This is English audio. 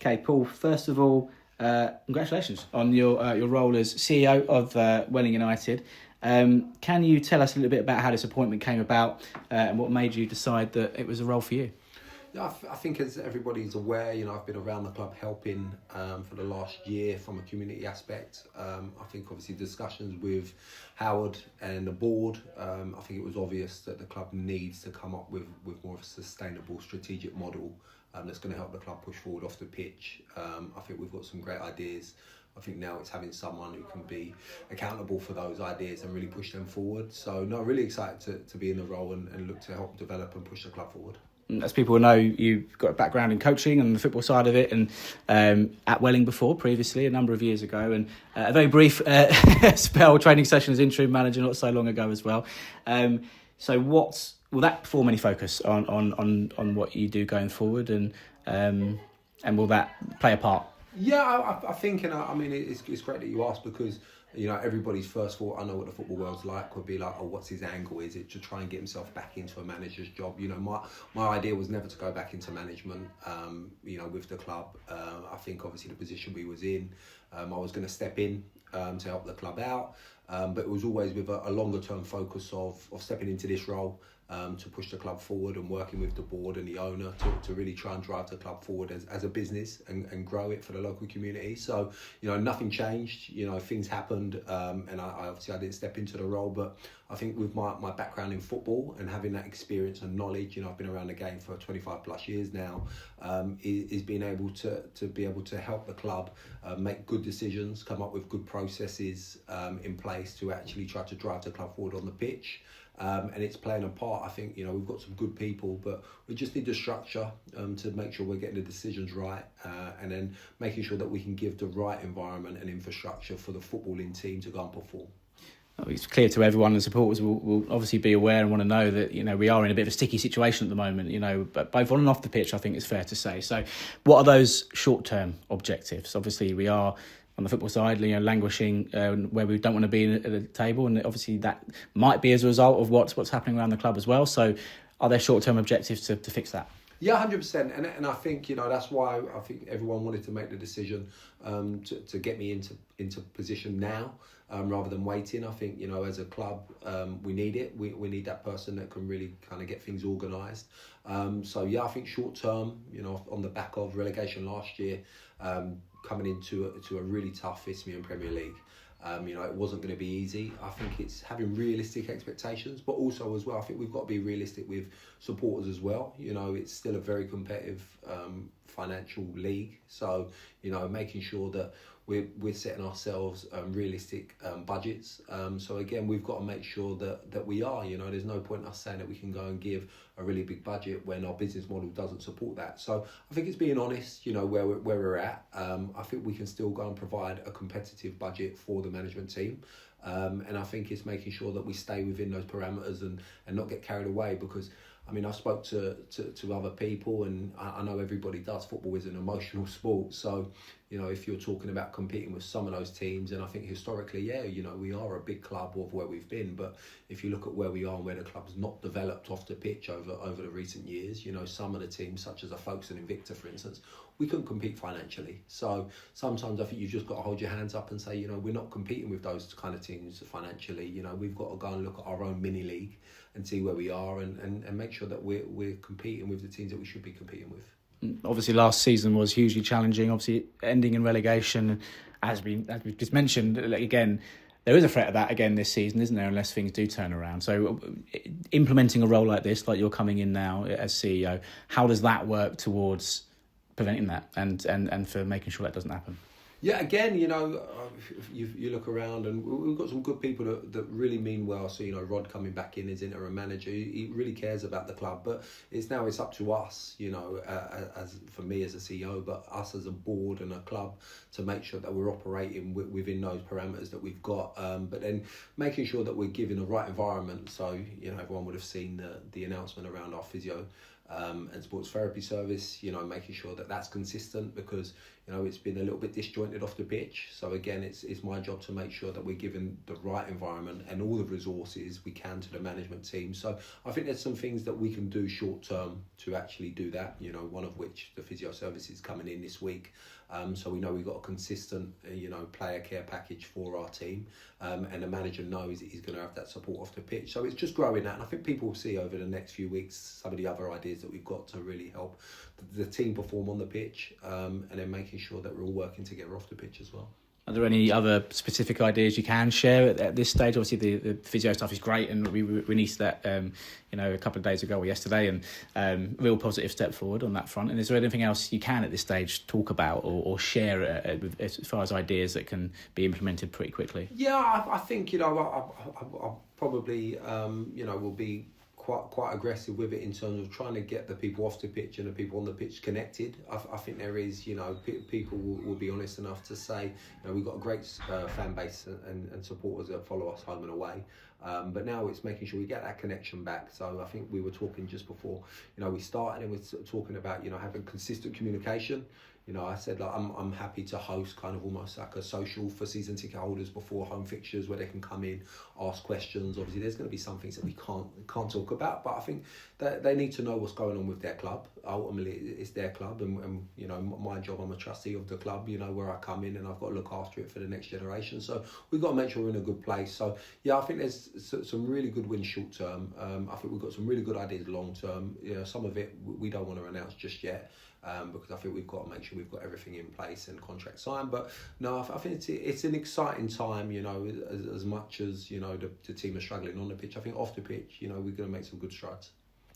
Okay, Paul, first of all, congratulations on your role as CEO of Welling United. Can you tell us a little bit about how this appointment came about and what made you decide that it was a role for you? Yeah, I think as everybody's aware, I've been around the club helping for the last year from a community aspect. I think obviously discussions with Howard and the board, I think it was obvious that the club needs to come up with more of a sustainable strategic model that's going to help the club push forward off the pitch. I think we've got some great ideas. I think now it's having someone who can be accountable for those ideas and really push them forward. So, no, really excited to be in the role and look to help develop and push the club forward. As people will know, you've got a background in coaching and the football side of it, and at Welling previously, a number of years ago, and a very brief spell training session as interim manager not so long ago as well. So will that form any focus on what you do going forward, and will that play a part? Yeah, I think, and I mean, it's great that you asked because, everybody's first thought, I know what the football world's like, would be like, oh, what's his angle? Is it to try and get himself back into a manager's job? My idea was never to go back into management, with the club. I think obviously the position we was in, I was going to step in to help the club out, but it was always with a longer term focus of stepping into this role, to push the club forward and working with the board and the owner to really try and drive the club forward as a business and grow it for the local community. So, nothing changed. Things happened, and I didn't step into the role, but I think with my background in football and having that experience and knowledge, I've been around the game for 25 plus years now, is being able to help the club make good decisions, come up with good processes in place to actually try to drive the club forward on the pitch. And it's playing a part. I think, we've got some good people, but we just need the structure to make sure we're getting the decisions right, and then making sure that we can give the right environment and infrastructure for the footballing team to go and perform. It's clear to everyone, and supporters will obviously be aware and want to know that we are in a bit of a sticky situation at the moment. But both on and off the pitch, I think it's fair to say. So, what are those short-term objectives? Obviously, we are on the football side, languishing where we don't want to be at the table, and obviously that might be as a result of what's happening around the club as well. So, are there short-term objectives to fix that? Yeah, 100%, and I think that's why I think everyone wanted to make the decision to get me into position now, rather than waiting. I think as a club, we need it. We need that person that can really kind of get things organised. So yeah, I think short term, on the back of relegation last year, coming into a really tough Isthmian Premier League. It wasn't going to be easy. I think it's having realistic expectations, but also as well, I think we've got to be realistic with supporters as well. It's still a very competitive financial league. So, making sure that we're setting ourselves realistic budgets. So again, we've got to make sure that we are, there's no point in us saying that we can go and give a really big budget when our business model doesn't support that. So I think it's being honest, where we're at. I think we can still go and provide a competitive budget for the management team. And I think it's making sure that we stay within those parameters and not get carried away, because I spoke to other people, and I know everybody does. Football is an emotional sport. So, if you're talking about competing with some of those teams, and I think historically, yeah, we are a big club of where we've been. But if you look at where we are and where the club's not developed off the pitch over the recent years, some of the teams, such as a Folkestone Invicta, for instance, we couldn't compete financially. So sometimes I think you've just got to hold your hands up and say, we're not competing with those kind of teams financially. We've got to go and look at our own mini league and see where we are and make sure that we're competing with the teams that we should be competing with. Obviously, last season was hugely challenging. Obviously, ending in relegation, as we just mentioned, again, there is a threat of that again this season, isn't there? Unless things do turn around. So, implementing a role like this, like you're coming in now as CEO, how does that work towards preventing that and for making sure that doesn't happen? Yeah, again, you look around and we've got some good people that really mean well. So, Rod coming back in as interim manager, he really cares about the club. But it's up to us, as for me as a CEO, but us as a board and a club to make sure that we're operating within those parameters that we've got. But then making sure that we're giving the right environment. So, everyone would have seen the announcement around our physio and sports therapy service, you know, making sure that that's consistent, because, you know, it's been a little bit disjointed off the pitch. So again, it's my job to make sure that we're given the right environment and all the resources we can to the management team. So I think there's some things that we can do short term to actually do that, you know, one of which the physio service is coming in this week. So we know we've got a consistent, you know, player care package for our team, and the manager knows that he's going to have that support off the pitch. So it's just growing that, and I think people will see over the next few weeks some of the other ideas that we've got to really help the team perform on the pitch, and then making sure that we're all working together off the pitch as well. Are there any other specific ideas you can share at this stage? Obviously, the physio stuff is great, and we released that you know, a couple of days ago or yesterday, and real positive step forward on that front. And is there anything else you can at this stage talk about or share as far as ideas that can be implemented pretty quickly? Yeah, I think, you know, I'll probably you know, will be quite aggressive with it in terms of trying to get the people off the pitch and the people on the pitch connected. I think there is, you know, people will be honest enough to say, you know, we've got a great fan base and supporters that follow us home and away. But now it's making sure we get that connection back. So I think we were talking just before, you know, we started, and we're talking about, you know, having consistent communication. You know, I said, like, I'm happy to host kind of almost like a social for season ticket holders before home fixtures, where they can come in, ask questions. Obviously, there's going to be some things that we can't talk about, but I think that they need to know what's going on with their club. Ultimately, it's their club, and you know, my job, I'm a trustee of the club, you know, where I come in and I've got to look after it for the next generation. So we've got to make sure we're in a good place. So yeah, I think there's some really good wins short term. I think we've got some really good ideas long term. You know, some of it we don't want to announce just yet. Because I think we've got to make sure we've got everything in place and contract signed. But no, I think it's an exciting time, you know, as much as, you know, the team are struggling on the pitch. I think off the pitch, you know, we're going to make some good strides.